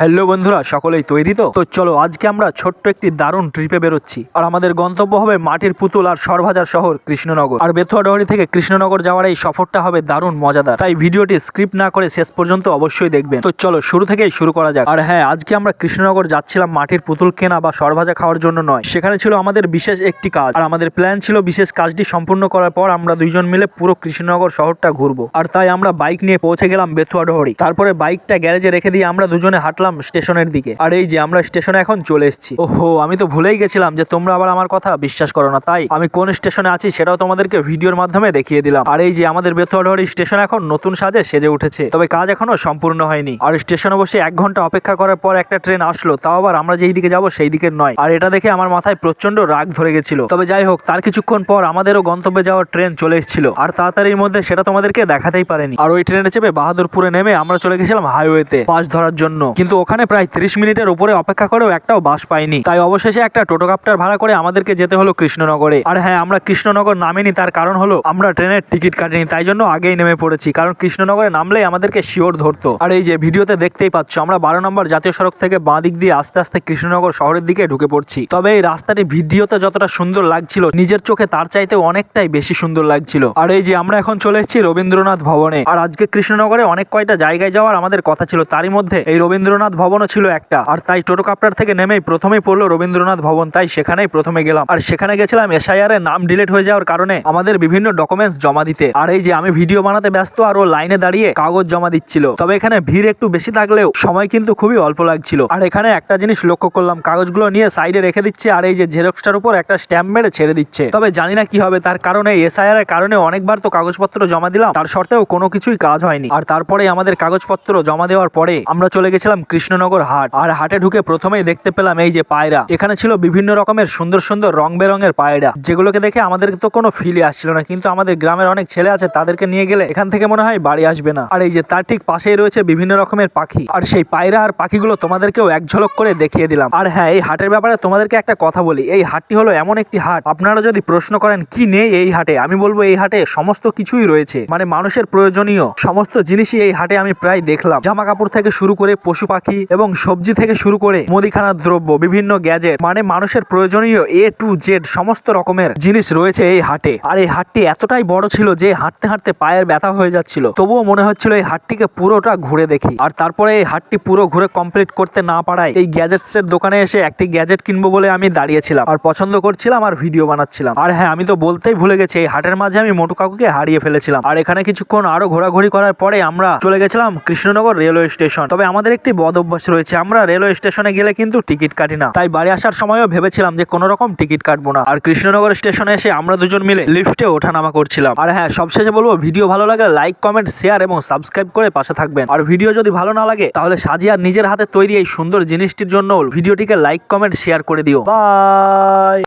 Hello বন্ধুরা, সকলেই তৈরি তো? চলো আজকে আমরা ছোট্ট একটি দারুণ ট্রিপে বেরোচ্ছি। আর আমাদের গন্তব্য হবে মাটির পুতুল আর সরভাজার শহর কৃষ্ণনগর। আর বেথুয়াডহরি থেকে কৃষ্ণনগর যাওয়ার এই সফরটা হবে দারুণ মজাদার, তাই ভিডিওটি স্ক্রিপ্ট না করে শেষ পর্যন্ত অবশ্যই দেখবেন। তো চলো শুরু থেকেই শুরু করা যাক। আর হ্যাঁ, আজকে আমরা কৃষ্ণনগর যাচ্ছিলাম মাটির পুতুল কেনা বা সরভাজা খাওয়ার জন্য নয়। সেখানে ছিল আমাদের বিশেষ একটি কাজ, আর আমাদের প্ল্যান ছিল বিশেষ কাজটি সম্পূর্ণ করার পর আমরা দুইজন মিলে পুরো কৃষ্ণনগর শহরটা ঘুরবো। আর তাই আমরা বাইক নিয়ে পৌঁছে গেলাম বেথুয়াডহরি। তারপরে বাইকটা গ্যারেজে রেখে দিয়ে আমরা দুজনে হাঁটলাম স্টেশনের দিকে। আর এই যে আমরা স্টেশনে এখন চলে এসেছি। ওহো, আমি তো ভুলেই গেছিলাম যে তোমরা আবার আমার কথা বিশ্বাস করো না, তাই আমি কোন স্টেশনে আছি সেটাও তোমাদেরকে ভিডিওর মাধ্যমে দেখিয়ে দিলাম। আর এই যে আমাদের বেথুয়াডহরি স্টেশন এখন নতুন সাজে সেজে উঠেছে, তবে কাজ এখনো সম্পূর্ণ হয়নি। আর স্টেশনে বসে 1 ঘন্টা অপেক্ষা করার পর একটা ট্রেন আসলো, তাও আবার আমরা যেই দিকে যাবো সেই দিকের নয়। আর এটা দেখে আমার মাথায় প্রচন্ড রাগ ধরে গেছিল। তবে যাই হোক, তার কিছুক্ষণ পর আমাদেরও গন্তব্যে যাওয়ার ট্রেন চলে এসেছিল, আর তাড়াতাড়ির মধ্যে সেটা তোমাদেরকে দেখাতেই পারেনি। আর ওই ট্রেনে চেপে বাহাদুরপুরে নেমে আমরা চলে গেছিলাম হাইওয়েতে বাস ধরার জন্য। কিন্তু ওখানে প্রায় 30 মিনিটের উপরে অপেক্ষা করেও একটাও বাস পাইনি, তাই অবশেষে একটা টোটোকাপ্টার ভাড়া করে আমাদেরকে যেতে হলো কৃষ্ণনগরে। আর হ্যাঁ, আমরা কৃষ্ণনগর নামিনি, তার কারণ হলো আমরা ট্রেনের টিকিট কাটিনি, তাই জন্য আগেই নেমে পড়েছি, কারণ কৃষ্ণনগরে নামলেই আমাদেরকে শিওর ধরতো। আর এই যে ভিডিওতে দেখতেই পাচ্ছ, আমরা 12 নম্বর জাতীয় সড়ক থেকে বাঁ দিক দিয়ে আস্তে আস্তে কৃষ্ণনগর শহরের দিকে ঢুকে পড়ছি। তবে এই রাস্তাটি ভিডিওতে যতটা সুন্দর লাগছিল, নিজের চোখে তার চাইতে অনেকটাই বেশি সুন্দর লাগছিল। আর এই যে আমরা এখন চলে এসেছি রবীন্দ্রনাথ ভবনে। আর আজকে কৃষ্ণনগরে অনেক কয়টা জায়গায় যাওয়ার আমাদের কথা ছিল, তারই মধ্যে এই রবীন্দ্রনাথ ভবনও ছিল একটা। আর তাই টোটোকাপ্টার থেকে নেমেই প্রথমেই পড়লো রবীন্দ্রনাথ ভবন, তাই সেখানেই প্রথমে গেলাম। আর সেখানে গেছিলাম এসআইআর এর নাম ডিলিট হয়ে যাওয়ার কারণে আমাদের বিভিন্ন ডকুমেন্টস জমা দিতে। আর এই যে আমি ভিডিও বানাতে ব্যস্ত, আর ও লাইনে দাঁড়িয়ে কাগজ জমা দিচ্ছিল। তবে এখানে ভিড় একটু বেশি থাকলেও সময় কিন্তু খুবই অল্প লাগছিল। আর এখানে একটা জিনিস লক্ষ্য করলাম, কাগজগুলো নিয়ে সাইডে রেখে দিচ্ছে, আর এই যে জেরক্সটার উপর একটা স্ট্যাম্প মেরে ছেড়ে দিচ্ছে। তবে জানি না কি হবে, তার কারণে এসআইআর এর কারণে অনেকবার তো কাগজপত্র জমা দিলাম, তার সত্ত্বেও কোনো কিছুই কাজ হয়নি। আর তারপরে আমাদের কাগজপত্র জমা দেওয়ার পরে আমরা চলে গেছিলাম কৃষ্ণনগর হাট। আর হাটে ঢুকে প্রথমেই দেখতে পেলাম এই যে পায়রা। এখানে ছিল বিভিন্ন রকমের সুন্দর সুন্দর রং বেরঙের পায়রা, যেগুলোকে দেখে আমাদের তো কোনো ফিলই আসছিল না, কিন্তু আমাদের গ্রামের অনেক ছেলে আছে, তাদেরকে নিয়ে গেলে এখান থেকে মনে হয় বাড়ি আসবে না। আর এই যে তার ঠিক পাশেই রয়েছে বিভিন্ন রকমের পাখি, আর সেই পায়রা আর পাখিগুলো তোমাদেরকেও এক ঝলক করে দেখিয়ে দিলাম। আর হ্যাঁ, এই হাটের ব্যাপারে তোমাদেরকে একটা কথা বলি, এই হাটটি হলো এমন একটি হাট, আপনারা যদি প্রশ্ন করেন কি নেই এই হাটে, আমি বলবো এই হাটে সমস্ত কিছুই রয়েছে। মানে মানুষের প্রয়োজনীয় সমস্ত জিনিসই এই হাটে আমি প্রায় দেখলাম। জামা কাপড় থেকে শুরু করে পশু পাখি এবং সবজি থেকে শুরু করে মুদিখানার দ্রব্য, বিভিন্ন গ্যাজেট, মানে মানুষের প্রয়োজনীয় A to Z সমস্ত রকমের জিনিস রয়েছে এই হাটে। আর এই হাটটি এতটাই বড় ছিল যে হাঁটতে হাঁটতে পায়ের ব্যথা হয়ে যাচ্ছিল, তবুও মনে হচ্ছিল এই হাটটিকে পুরোটা ঘুরে দেখি। আর তারপরে এই হাটটি পুরো ঘুরে কমপ্লিট করতে না পারায় এই গ্যাজেটস এর দোকানে এসে একটি গ্যাজেট কিনবো বলে আমি দাঁড়িয়েছিলাম, আর পছন্দ করছিলাম আর ভিডিও বানাচ্ছিলাম। আর হ্যাঁ, আমি তো বলতেই ভুলে গেছি, এই হাটের মাঝে আমি মোটু কাকুকে হারিয়ে ফেলেছিলাম। আর এখানে কিছুক্ষণ আরো ঘোরাঘুরি করার পরে আমরা চলে গেছিলাম কৃষ্ণনগর রেলওয়ে স্টেশন। তবে আমাদের একটি বদ অভ্যাস রয়েছে, আমরা রেলওয়ে স্টেশনে গেলে কিন্তু টিকিট কাটি না, তাই বাড়ি আসার সময়ও ভেবেছিলাম যে কোনো রকম টিকিট কাটবো না। আর কৃষ্ণনগর স্টেশনে এসে আমরা দুজন মিলে লিফটে ওঠানামা করছিলাম। আর হ্যাঁ, সবশেষে বলবো, ভিডিও ভালো লাগলে লাইক, কমেন্ট, শেয়ার এবং সাবস্ক্রাইব করে পাশে থাকবেন। আর ভিডিও যদি ভালো না লাগে তাহলে সাজিয়ার নিজের হাতে তৈরি এই সুন্দর জিনিসটির জন্য ভিডিওটিকে লাইক, কমেন্ট, শেয়ার করে দিও। বাই।